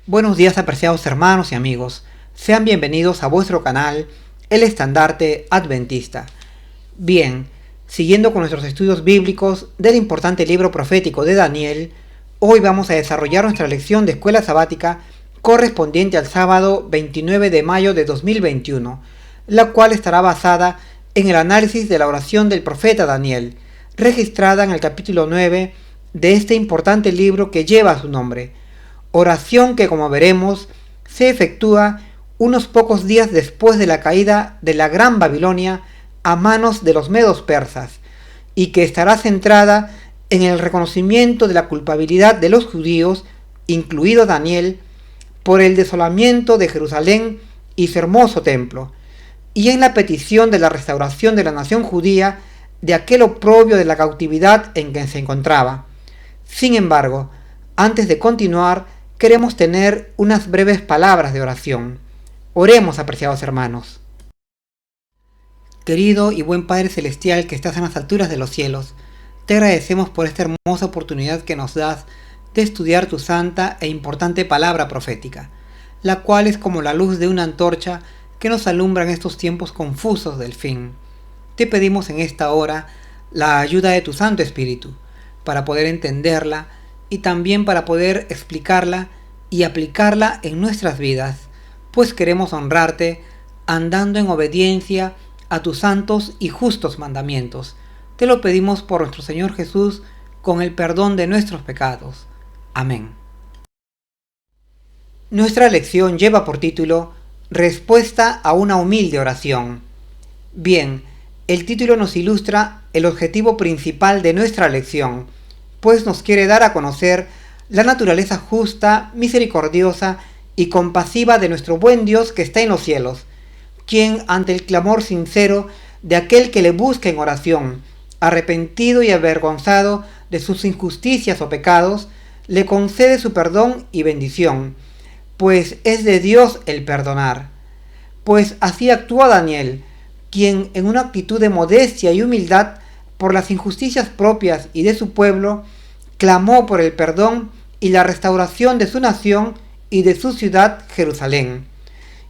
Buenos días, apreciados hermanos y amigos. Sean bienvenidos a vuestro canal, El Estandarte Adventista. Bien, siguiendo con nuestros estudios bíblicos del importante libro profético de Daniel, hoy vamos a desarrollar nuestra lección de escuela sabática correspondiente al sábado 29 de mayo de 2021, la cual estará basada en el análisis de la oración del profeta Daniel, registrada en el capítulo 9 de este importante libro que lleva su nombre. Oración que, como veremos, se efectúa unos pocos días después de la caída de la Gran Babilonia a manos de los medos persas, y que estará centrada en el reconocimiento de la culpabilidad de los judíos, incluido Daniel, por el desolamiento de Jerusalén y su hermoso templo, y en la petición de la restauración de la nación judía de aquel oprobio de la cautividad en que se encontraba. Sin embargo, antes de continuar, queremos tener unas breves palabras de oración. Oremos, apreciados hermanos. Querido y buen Padre Celestial que estás en las alturas de los cielos, te agradecemos por esta hermosa oportunidad que nos das de estudiar tu santa e importante palabra profética, la cual es como la luz de una antorcha que nos alumbra en estos tiempos confusos del fin. Te pedimos en esta hora la ayuda de tu Santo Espíritu, para poder entenderla y también para poder explicarla y aplicarla en nuestras vidas, pues queremos honrarte andando en obediencia a tus santos y justos mandamientos. Te lo pedimos por nuestro Señor Jesús, con el perdón de nuestros pecados. Amén. Nuestra lección lleva por título Respuesta a una humilde oración. Bien, el título nos ilustra el objetivo principal de nuestra lección, pues nos quiere dar a conocer la naturaleza justa, misericordiosa y compasiva de nuestro buen Dios que está en los cielos, quien ante el clamor sincero de aquel que le busca en oración, arrepentido y avergonzado de sus injusticias o pecados, le concede su perdón y bendición, pues es de Dios el perdonar. Pues así actúa Daniel, quien en una actitud de modestia y humildad por las injusticias propias y de su pueblo, clamó por el perdón y la restauración de su nación y de su ciudad Jerusalén.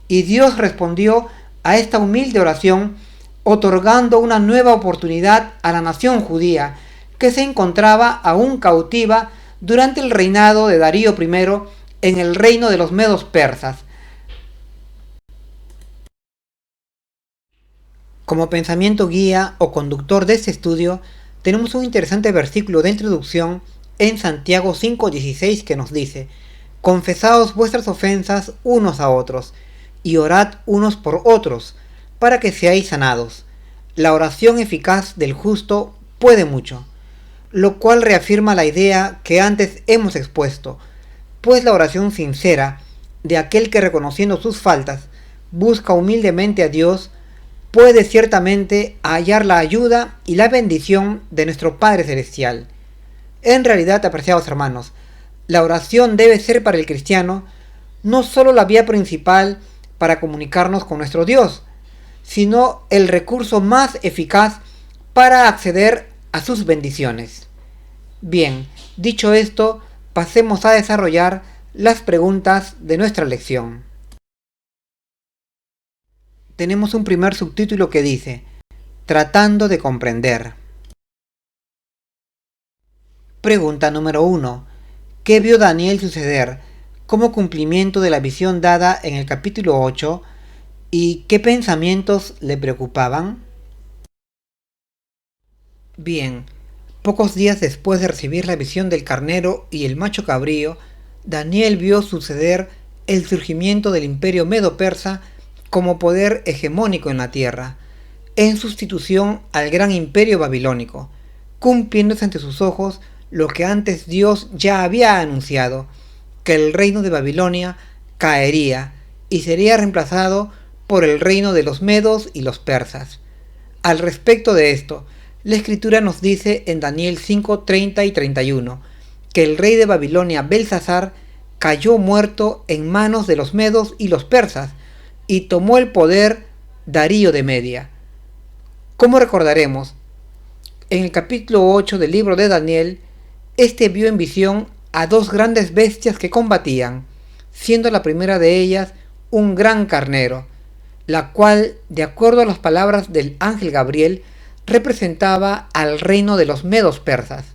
Y Dios respondió a esta humilde oración, otorgando una nueva oportunidad a la nación judía, que se encontraba aún cautiva durante el reinado de Darío I en el reino de los medos persas. Como pensamiento guía o conductor de este estudio, tenemos un interesante versículo de introducción en Santiago 5:16 que nos dice: Confesaos vuestras ofensas unos a otros, y orad unos por otros, para que seáis sanados. La oración eficaz del justo puede mucho, lo cual reafirma la idea que antes hemos expuesto, pues la oración sincera de aquel que, reconociendo sus faltas, busca humildemente a Dios, puede ciertamente hallar la ayuda y la bendición de nuestro Padre Celestial. En realidad, apreciados hermanos, la oración debe ser para el cristiano no solo la vía principal para comunicarnos con nuestro Dios, sino el recurso más eficaz para acceder a sus bendiciones. Bien, dicho esto, pasemos a desarrollar las preguntas de nuestra lección. Tenemos un primer subtítulo que dice: Tratando de comprender. Pregunta número 1. ¿Qué vio Daniel suceder como cumplimiento de la visión dada en el capítulo 8 y qué pensamientos le preocupaban? Bien, pocos días después de recibir la visión del carnero y el macho cabrío, Daniel vio suceder el surgimiento del imperio medo-persa como poder hegemónico en la tierra, en sustitución al gran imperio babilónico, cumpliéndose ante sus ojos lo que antes Dios ya había anunciado, que el reino de Babilonia caería y sería reemplazado por el reino de los medos y los persas. Al respecto de esto, la Escritura nos dice en Daniel 5:30 y 31, que el rey de Babilonia, Belsasar, cayó muerto en manos de los medos y los persas, y tomó el poder Darío de Media. Como recordaremos, en el capítulo 8 del libro de Daniel, este vio en visión a dos grandes bestias que combatían, siendo la primera de ellas un gran carnero, la cual, de acuerdo a las palabras del ángel Gabriel, representaba al reino de los medos persas.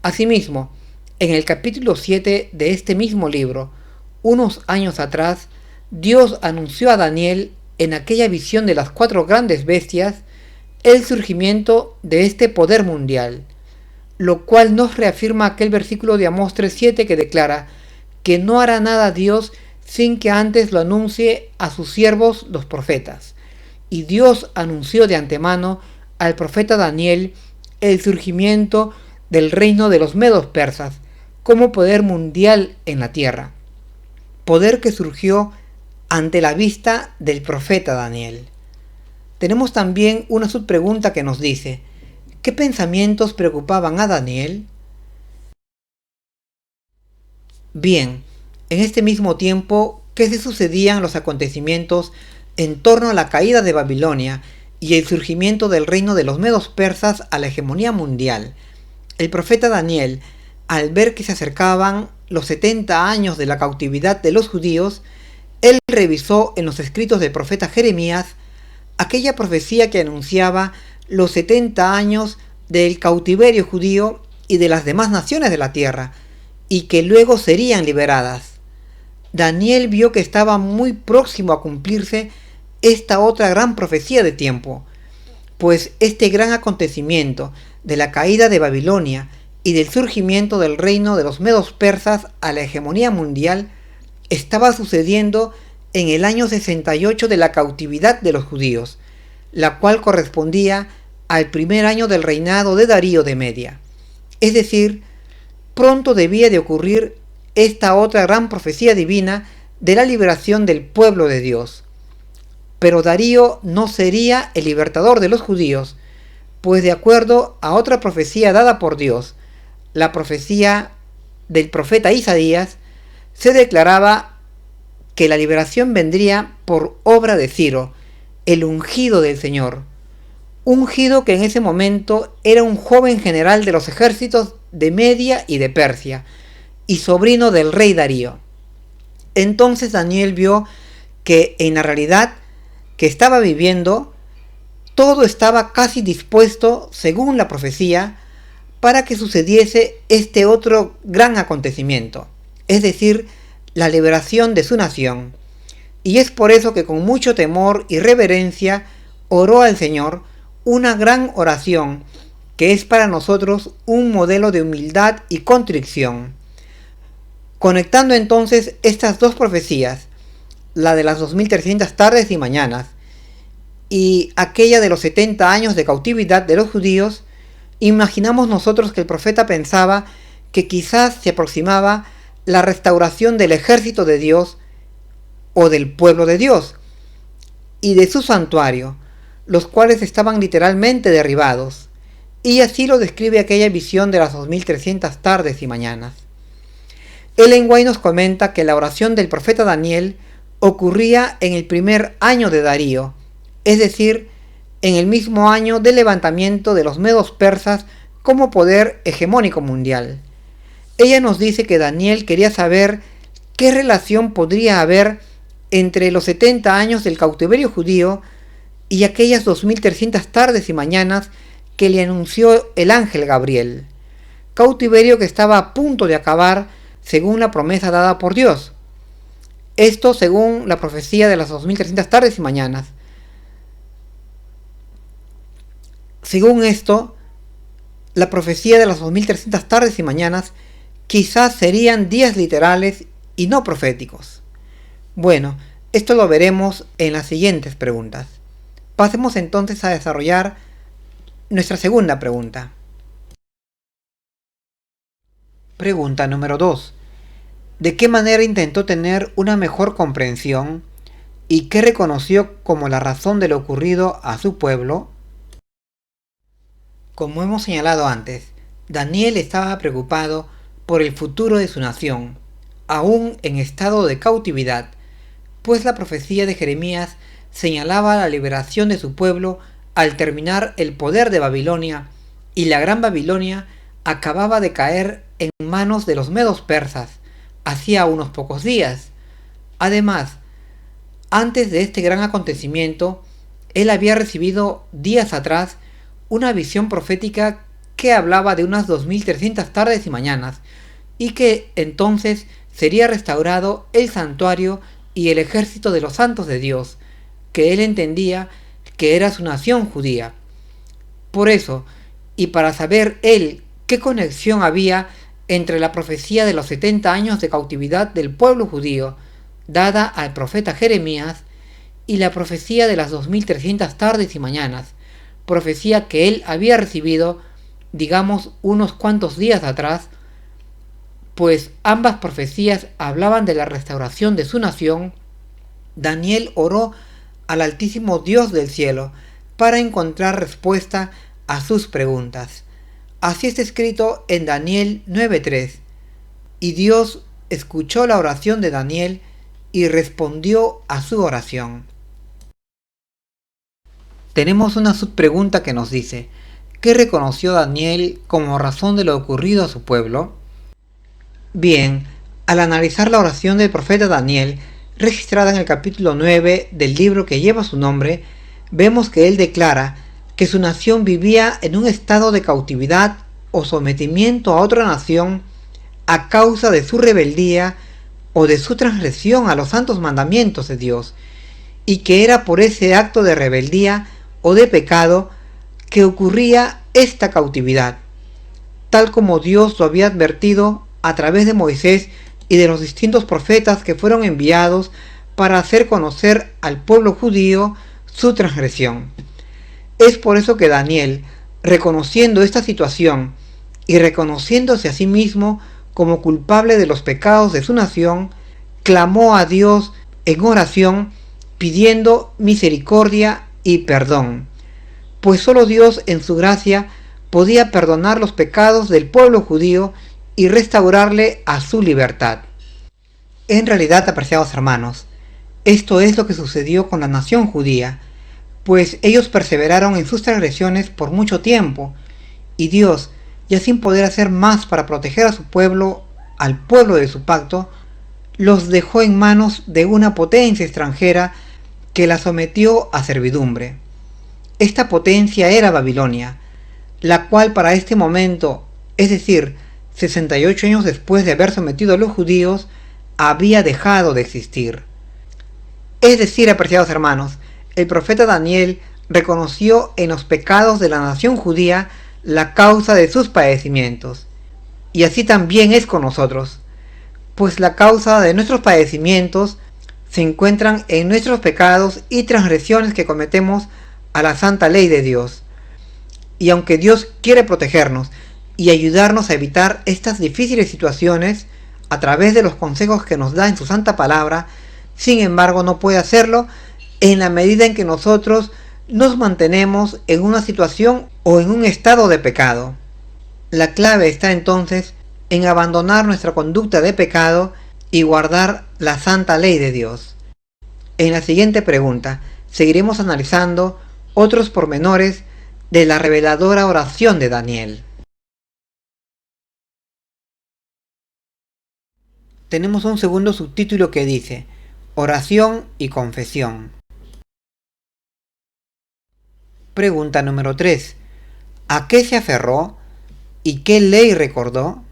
Asimismo, en el capítulo 7 de este mismo libro, unos años atrás, Dios anunció a Daniel, en aquella visión de las 4 grandes bestias, el surgimiento de este poder mundial, lo cual nos reafirma aquel versículo de Amós 3:7 que declara que no hará nada Dios sin que antes lo anuncie a sus siervos los profetas. Y Dios anunció de antemano al profeta Daniel el surgimiento del reino de los medos persas como poder mundial en la tierra, poder que surgió ante la vista del profeta Daniel. Tenemos también una subpregunta que nos dice: ¿qué pensamientos preocupaban a Daniel? Bien, en este mismo tiempo que se sucedían los acontecimientos en torno a la caída de Babilonia y el surgimiento del reino de los medos persas a la hegemonía mundial, el profeta Daniel, al ver que se acercaban los 70 años de la cautividad de los judíos, él revisó en los escritos del profeta Jeremías aquella profecía que anunciaba los 70 años del cautiverio judío y de las demás naciones de la tierra, y que luego serían liberadas. Daniel vio que estaba muy próximo a cumplirse esta otra gran profecía de tiempo, pues este gran acontecimiento de la caída de Babilonia y del surgimiento del reino de los medos persas a la hegemonía mundial estaba sucediendo en el año 68 de la cautividad de los judíos, la cual correspondía al primer año del reinado de Darío de Media. Es decir, pronto debía de ocurrir esta otra gran profecía divina de la liberación del pueblo de Dios. Pero Darío no sería el libertador de los judíos, pues de acuerdo a otra profecía dada por Dios, la profecía del profeta Isaías, se declaraba que la liberación vendría por obra de Ciro, el ungido del Señor, ungido que en ese momento era un joven general de los ejércitos de Media y de Persia, y sobrino del rey Darío. Entonces Daniel vio que en la realidad que estaba viviendo, todo estaba casi dispuesto, según la profecía, para que sucediese este otro gran acontecimiento, es decir, la liberación de su nación. Y es por eso que con mucho temor y reverencia oró al Señor una gran oración que es para nosotros un modelo de humildad y contrición. Conectando entonces estas dos profecías, la de las 2300 tardes y mañanas y aquella de los 70 años de cautividad de los judíos, imaginamos nosotros que el profeta pensaba que quizás se aproximaba la restauración del ejército de Dios o del pueblo de Dios y de su santuario, los cuales estaban literalmente derribados, y así lo describe aquella visión de las 2300 tardes y mañanas. Ellen White nos comenta que la oración del profeta Daniel ocurría en el primer año de Darío, es decir, en el mismo año del levantamiento de los medos persas como poder hegemónico mundial. Ella nos dice que Daniel quería saber qué relación podría haber entre los 70 años del cautiverio judío y aquellas 2300 tardes y mañanas que le anunció el ángel Gabriel, cautiverio que estaba a punto de acabar según la promesa dada por Dios. Esto según la profecía de las 2300 tardes y mañanas. Según esto, la profecía de las 2300 tardes y mañanas quizás serían días literales y no proféticos. Bueno, esto lo veremos en las siguientes preguntas. Pasemos entonces a desarrollar nuestra segunda pregunta. Pregunta número 2. ¿De qué manera intentó tener una mejor comprensión y qué reconoció como la razón de lo ocurrido a su pueblo? Como hemos señalado antes, Daniel estaba preocupado por el futuro de su nación, aún en estado de cautividad, pues la profecía de Jeremías señalaba la liberación de su pueblo al terminar el poder de Babilonia, y la gran Babilonia acababa de caer en manos de los medos persas hacía unos pocos días, Además, antes de este gran acontecimiento, él había recibido días atrás una visión profética que hablaba de unas 2300 tardes y mañanas, y que entonces sería restaurado el santuario y el ejército de los santos de Dios, que él entendía que era su nación judía. Por eso, y para saber él qué conexión había entre la profecía de los 70 años de cautividad del pueblo judío, dada al profeta Jeremías, y la profecía de las 2300 tardes y mañanas, profecía que él había recibido, digamos, unos cuantos días atrás, pues ambas profecías hablaban de la restauración de su nación, Daniel oró al Altísimo Dios del cielo para encontrar respuesta a sus preguntas. Así está escrito en Daniel 9:3. Y Dios escuchó la oración de Daniel y respondió a su oración. Tenemos una subpregunta que nos dice: ¿qué reconoció Daniel como razón de lo ocurrido a su pueblo? Bien, al analizar la oración del profeta Daniel, registrada en el capítulo 9 del libro que lleva su nombre, vemos que él declara que su nación vivía en un estado de cautividad o sometimiento a otra nación a causa de su rebeldía o de su transgresión a los santos mandamientos de Dios, y que era por ese acto de rebeldía o de pecado que ocurría esta cautividad, tal como Dios lo había advertido a través de Moisés y de los distintos profetas que fueron enviados para hacer conocer al pueblo judío su transgresión. Es por eso que Daniel, reconociendo esta situación y reconociéndose a sí mismo como culpable de los pecados de su nación, clamó a Dios en oración pidiendo misericordia y perdón, pues solo Dios en su gracia podía perdonar los pecados del pueblo judío y restaurarle a su libertad. En realidad, apreciados hermanos, esto es lo que sucedió con la nación judía, pues ellos perseveraron en sus transgresiones por mucho tiempo, y Dios, ya sin poder hacer más para proteger a su pueblo, al pueblo de su pacto, los dejó en manos de una potencia extranjera que la sometió a servidumbre. Esta potencia era Babilonia, la cual para este momento, es decir, 68 años después de haber sometido a los judíos, había dejado de existir. Es decir, apreciados hermanos, el profeta Daniel reconoció en los pecados de la nación judía la causa de sus padecimientos. Y así también es con nosotros, pues la causa de nuestros padecimientos se encuentran en nuestros pecados y transgresiones que cometemos a la santa ley de Dios. Y aunque Dios quiere protegernos y ayudarnos a evitar estas difíciles situaciones a través de los consejos que nos da en su santa palabra, sin embargo no puede hacerlo en la medida en que nosotros nos mantenemos en una situación o en un estado de pecado. La clave está entonces en abandonar nuestra conducta de pecado y guardar la santa ley de Dios. En la siguiente pregunta seguiremos analizando otros pormenores de la reveladora oración de Daniel. Tenemos un segundo subtítulo que dice: Oración y confesión. Pregunta número 3. ¿A qué se aferró y qué ley recordó?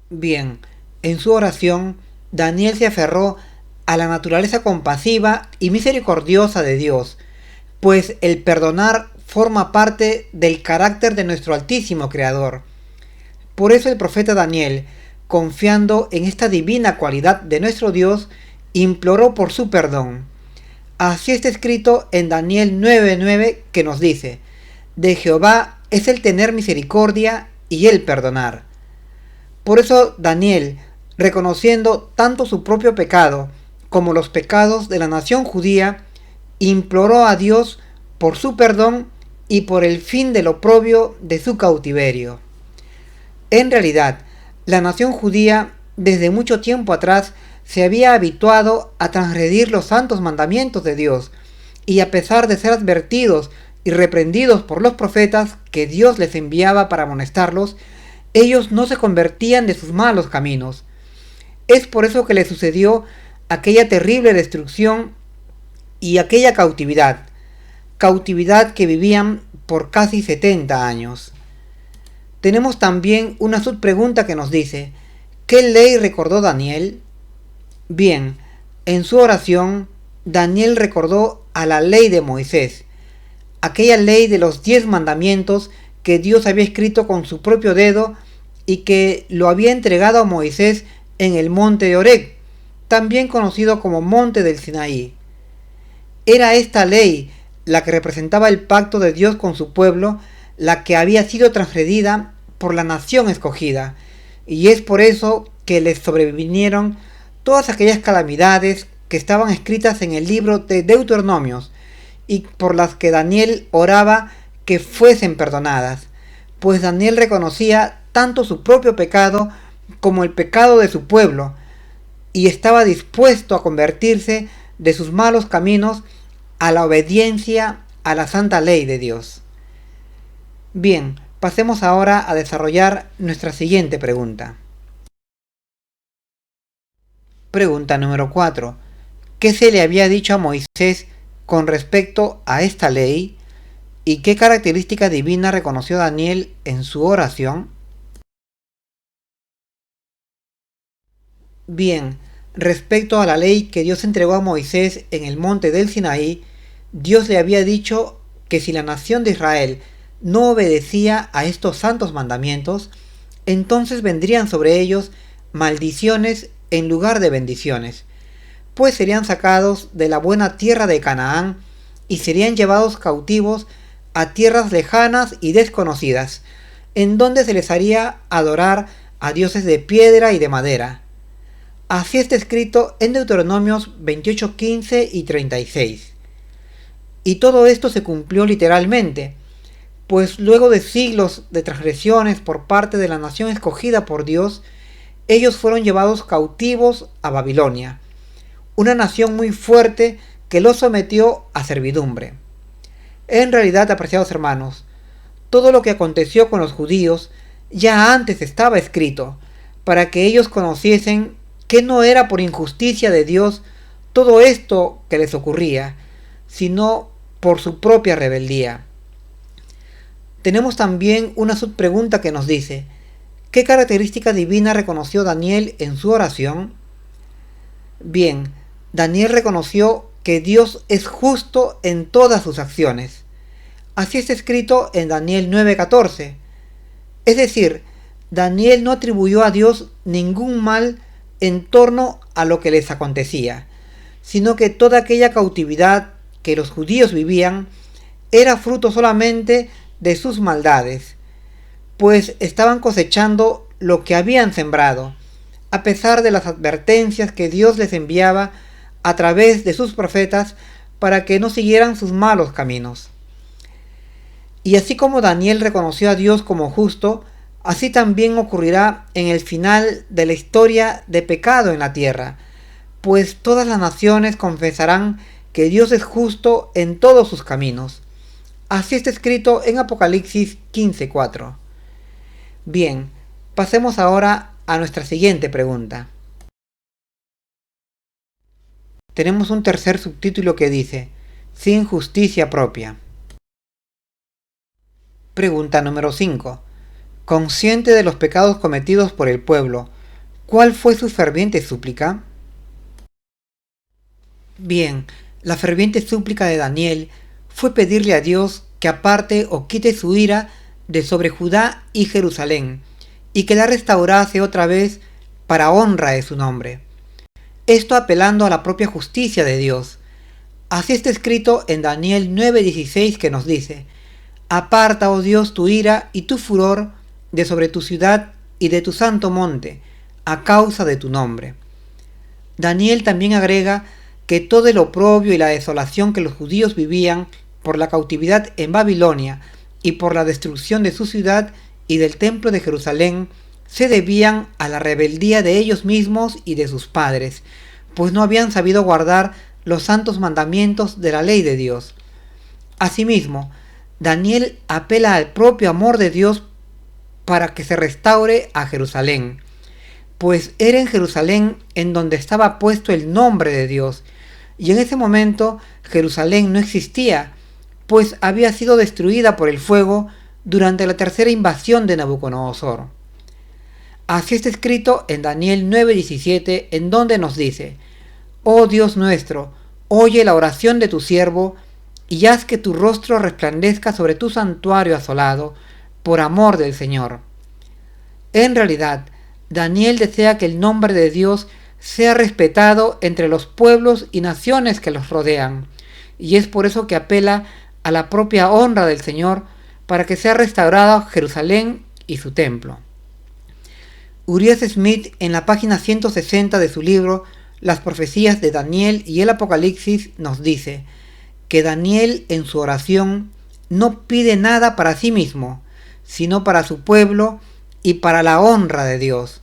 Bien, en su oración, Daniel se aferró a la naturaleza compasiva y misericordiosa de Dios, pues el perdonar forma parte del carácter de nuestro Altísimo Creador. Por eso el profeta Daniel, confiando en esta divina cualidad de nuestro Dios, imploró por su perdón. Así está escrito en Daniel 9:9, que nos dice: de Jehová es el tener misericordia y el perdonar. Por eso Daniel, reconociendo tanto su propio pecado como los pecados de la nación judía, imploró a Dios por su perdón y por el fin del oprobio de su cautiverio. En realidad, la nación judía desde mucho tiempo atrás se había habituado a transgredir los santos mandamientos de Dios, y a pesar de ser advertidos y reprendidos por los profetas que Dios les enviaba para amonestarlos, ellos no se convertían de sus malos caminos. Es por eso que les sucedió aquella terrible destrucción y aquella cautividad que vivían por casi 70 años. Tenemos también una subpregunta que nos dice: ¿qué ley recordó Daniel? Bien, en su oración, Daniel recordó a la ley de Moisés, aquella ley de los 10 mandamientos que Dios había escrito con su propio dedo y que lo había entregado a Moisés en el monte de Horeb, también conocido como monte del Sinaí. Era esta ley la que representaba el pacto de Dios con su pueblo, la que había sido transgredida por la nación escogida, y es por eso que les sobrevinieron todas aquellas calamidades que estaban escritas en el libro de Deuteronomios y por las que Daniel oraba que fuesen perdonadas, pues Daniel reconocía tanto su propio pecado como el pecado de su pueblo, y estaba dispuesto a convertirse de sus malos caminos a la obediencia a la santa ley de Dios. Bien, pasemos ahora a desarrollar nuestra siguiente pregunta. Pregunta número 4. ¿Qué se le había dicho a Moisés con respecto a esta ley? ¿Y qué característica divina reconoció Daniel en su oración? Bien, respecto a la ley que Dios entregó a Moisés en el monte del Sinaí, Dios le había dicho que si la nación de Israel no obedecía a estos santos mandamientos, entonces vendrían sobre ellos maldiciones en lugar de bendiciones, pues serían sacados de la buena tierra de Canaán y serían llevados cautivos a tierras lejanas y desconocidas, en donde se les haría adorar a dioses de piedra y de madera. Así está escrito en Deuteronomios 28:15 y 36. Y todo esto se cumplió literalmente, pues luego de siglos de transgresiones por parte de la nación escogida por Dios, ellos fueron llevados cautivos a Babilonia, una nación muy fuerte que los sometió a servidumbre. En realidad, apreciados hermanos, todo lo que aconteció con los judíos ya antes estaba escrito, para que ellos conociesen que no era por injusticia de Dios todo esto que les ocurría, sino por su propia rebeldía. Tenemos también una subpregunta que nos dice: ¿qué característica divina reconoció Daniel en su oración? Bien, Daniel reconoció que Dios es justo en todas sus acciones. Así está escrito en Daniel 9:14. Es decir, Daniel no atribuyó a Dios ningún mal en torno a lo que les acontecía, sino que toda aquella cautividad que los judíos vivían era fruto solamente de sus maldades, pues estaban cosechando lo que habían sembrado, a pesar de las advertencias que Dios les enviaba a través de sus profetas para que no siguieran sus malos caminos. Y así como Daniel reconoció a Dios como justo, así también ocurrirá en el final de la historia de pecado en la tierra, pues todas las naciones confesarán que Dios es justo en todos sus caminos. Así está escrito en Apocalipsis 15:4. Bien, pasemos ahora a nuestra siguiente pregunta. Tenemos un tercer subtítulo que dice: sin justicia propia. Pregunta número 5. Consciente de los pecados cometidos por el pueblo, ¿cuál fue su ferviente súplica? Bien, la ferviente súplica de Daniel fue pedirle a Dios que aparte o quite su ira de sobre Judá y Jerusalén, y que la restaurase otra vez para honra de su nombre. Esto apelando a la propia justicia de Dios. Así está escrito en Daniel 9:16, que nos dice: aparta, oh Dios, tu ira y tu furor de sobre tu ciudad y de tu santo monte, a causa de tu nombre. Daniel también agrega que todo el oprobio y la desolación que los judíos vivían por la cautividad en Babilonia y por la destrucción de su ciudad y del templo de Jerusalén se debían a la rebeldía de ellos mismos y de sus padres, pues no habían sabido guardar los santos mandamientos de la ley de Dios. Asimismo, Daniel apela al propio amor de Dios para que se restaure a Jerusalén, pues era en Jerusalén en donde estaba puesto el nombre de Dios, y en ese momento Jerusalén no existía, pues había sido destruida por el fuego durante la tercera invasión de Nabucodonosor. Así está escrito en Daniel 9:17, en donde nos dice: Oh Dios nuestro, oye la oración de tu siervo, y haz que tu rostro resplandezca sobre tu santuario asolado, por amor del Señor. En realidad, Daniel desea que el nombre de Dios sea respetado entre los pueblos y naciones que los rodean, y es por eso que apela a la propia honra del Señor para que sea restaurado Jerusalén y su templo. Urias Smith, en la página 160 de su libro Las profecías de Daniel y el Apocalipsis, nos dice que Daniel en su oración no pide nada para sí mismo, sino para su pueblo y para la honra de Dios.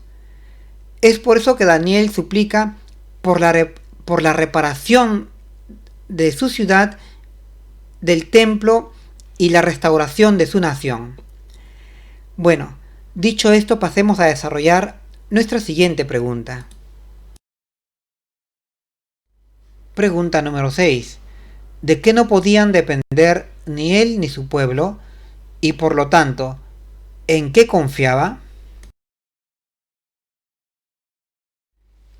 Es por eso que Daniel suplica por la reparación de su ciudad, del templo y la restauración de su nación. Bueno, dicho esto, pasemos a desarrollar nuestra siguiente pregunta. Pregunta número 6. ¿De qué no podían depender ni él ni su pueblo? Y por lo tanto, ¿en qué confiaba?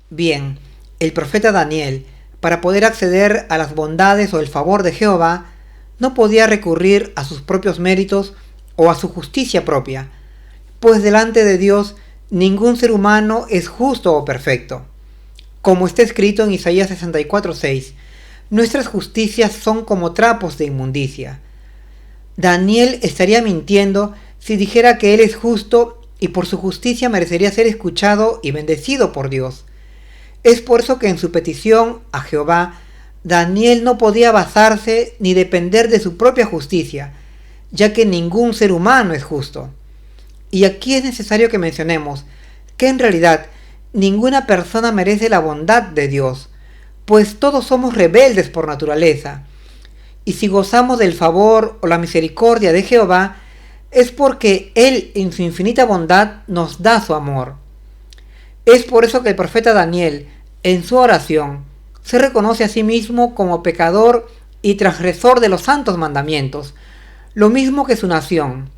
Bien, el profeta Daniel, para poder acceder a las bondades o el favor de Jehová, no podía recurrir a sus propios méritos o a su justicia propia, pues delante de Dios ningún ser humano es justo o perfecto. Como está escrito en Isaías 64:6, nuestras justicias son como trapos de inmundicia. Daniel estaría mintiendo si dijera que él es justo y por su justicia merecería ser escuchado y bendecido por Dios. Es por eso que en su petición a Jehová, Daniel no podía basarse ni depender de su propia justicia, ya que ningún ser humano es justo. Y aquí es necesario que mencionemos que en realidad ninguna persona merece la bondad de Dios, pues todos somos rebeldes por naturaleza. Y si gozamos del favor o la misericordia de Jehová, es porque Él en su infinita bondad nos da su amor. Es por eso que el profeta Daniel, en su oración, se reconoce a sí mismo como pecador y transgresor de los santos mandamientos, lo mismo que su nación,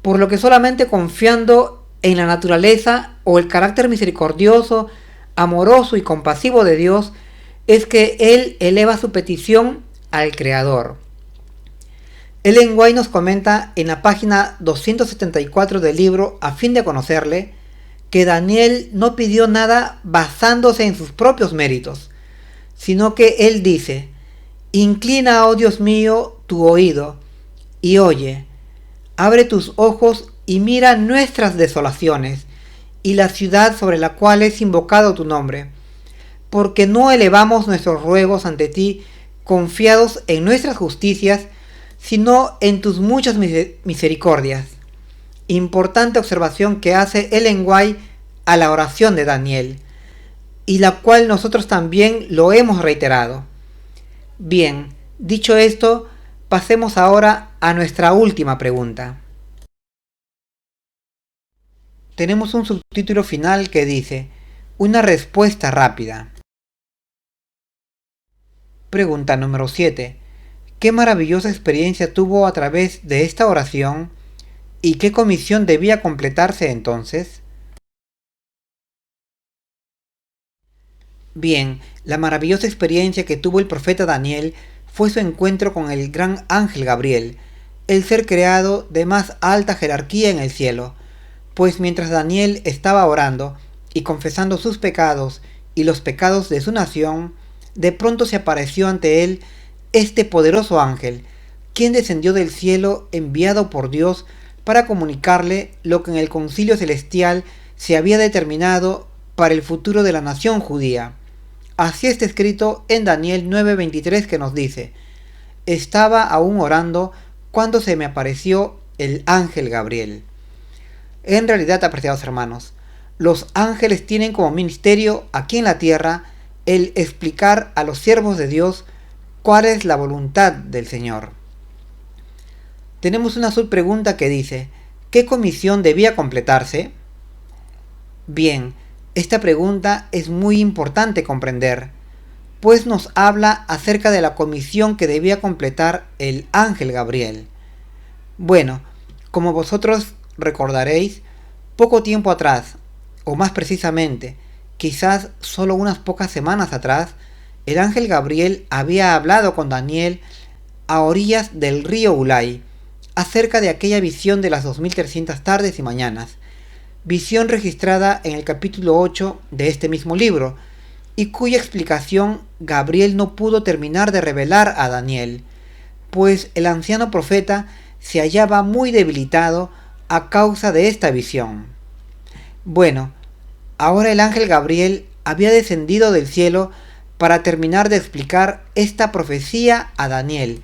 por lo que solamente confiando en la naturaleza o el carácter misericordioso, amoroso y compasivo de Dios, es que él eleva su petición al Creador. Ellen White nos comenta en la página 274 del libro A fin de conocerle, que Daniel no pidió nada basándose en sus propios méritos, sino que él dice: inclina, oh Dios mío, tu oído, y oye, abre tus ojos y mira nuestras desolaciones, y la ciudad sobre la cual es invocado tu nombre, porque no elevamos nuestros ruegos ante ti confiados en nuestras justicias, sino en tus muchas misericordias. Importante observación que hace Ellen White a la oración de Daniel, y la cual nosotros también lo hemos reiterado. Bien, dicho esto, pasemos ahora a nuestra última pregunta. Tenemos un subtítulo final que dice: una respuesta rápida. Pregunta número 7. ¿Qué maravillosa experiencia tuvo a través de esta oración y qué comisión debía completarse entonces? Bien, la maravillosa experiencia que tuvo el profeta Daniel fue su encuentro con el gran ángel Gabriel, el ser creado de más alta jerarquía en el cielo, pues mientras Daniel estaba orando y confesando sus pecados y los pecados de su nación, de pronto se apareció ante él este poderoso ángel, quien descendió del cielo enviado por Dios para comunicarle lo que en el concilio celestial se había determinado para el futuro de la nación judía. Así está escrito en Daniel 9:23, que nos dice: estaba aún orando cuando se me apareció el ángel Gabriel. En realidad, apreciados hermanos, los ángeles tienen como ministerio aquí en la tierra el explicar a los siervos de Dios cuál es la voluntad del Señor. Tenemos una subpregunta que dice: ¿Qué comisión debía completarse? Bien, esta pregunta es muy importante comprender, pues nos habla acerca de la comisión que debía completar el ángel Gabriel. Bueno, como vosotros recordaréis, poco tiempo atrás, o más precisamente, quizás solo unas pocas semanas atrás, el ángel Gabriel había hablado con Daniel a orillas del río Ulai, acerca de aquella visión de las 2300 tardes y mañanas, visión registrada en el capítulo 8 de este mismo libro, y cuya explicación Gabriel no pudo terminar de revelar a Daniel, pues el anciano profeta se hallaba muy debilitado a causa de esta visión. Bueno, ahora el ángel Gabriel había descendido del cielo para terminar de explicar esta profecía a Daniel,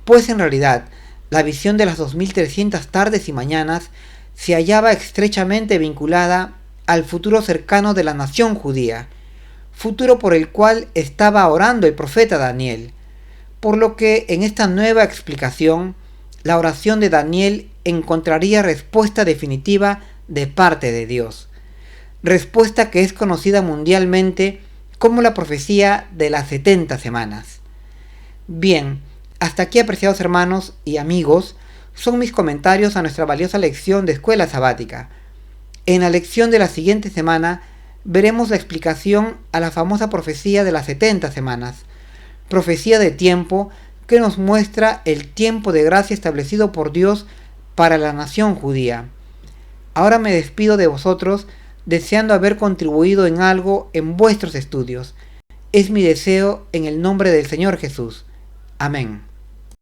pues en realidad la visión de las 2300 tardes y mañanas se hallaba estrechamente vinculada al futuro cercano de la nación judía, futuro por el cual estaba orando el profeta Daniel, por lo que en esta nueva explicación la oración de Daniel encontraría respuesta definitiva de parte de Dios, respuesta que es conocida mundialmente como la profecía de las 70 semanas. Bien, hasta aquí, apreciados hermanos y amigos, son mis comentarios a nuestra valiosa lección de escuela sabática. En la lección de la siguiente semana veremos la explicación a la famosa profecía de las 70 semanas, profecía de tiempo que nos muestra el tiempo de gracia establecido por Dios para la nación judía. Ahora me despido de vosotros deseando haber contribuido en algo en vuestros estudios. Es mi deseo en el nombre del Señor Jesús. Amén.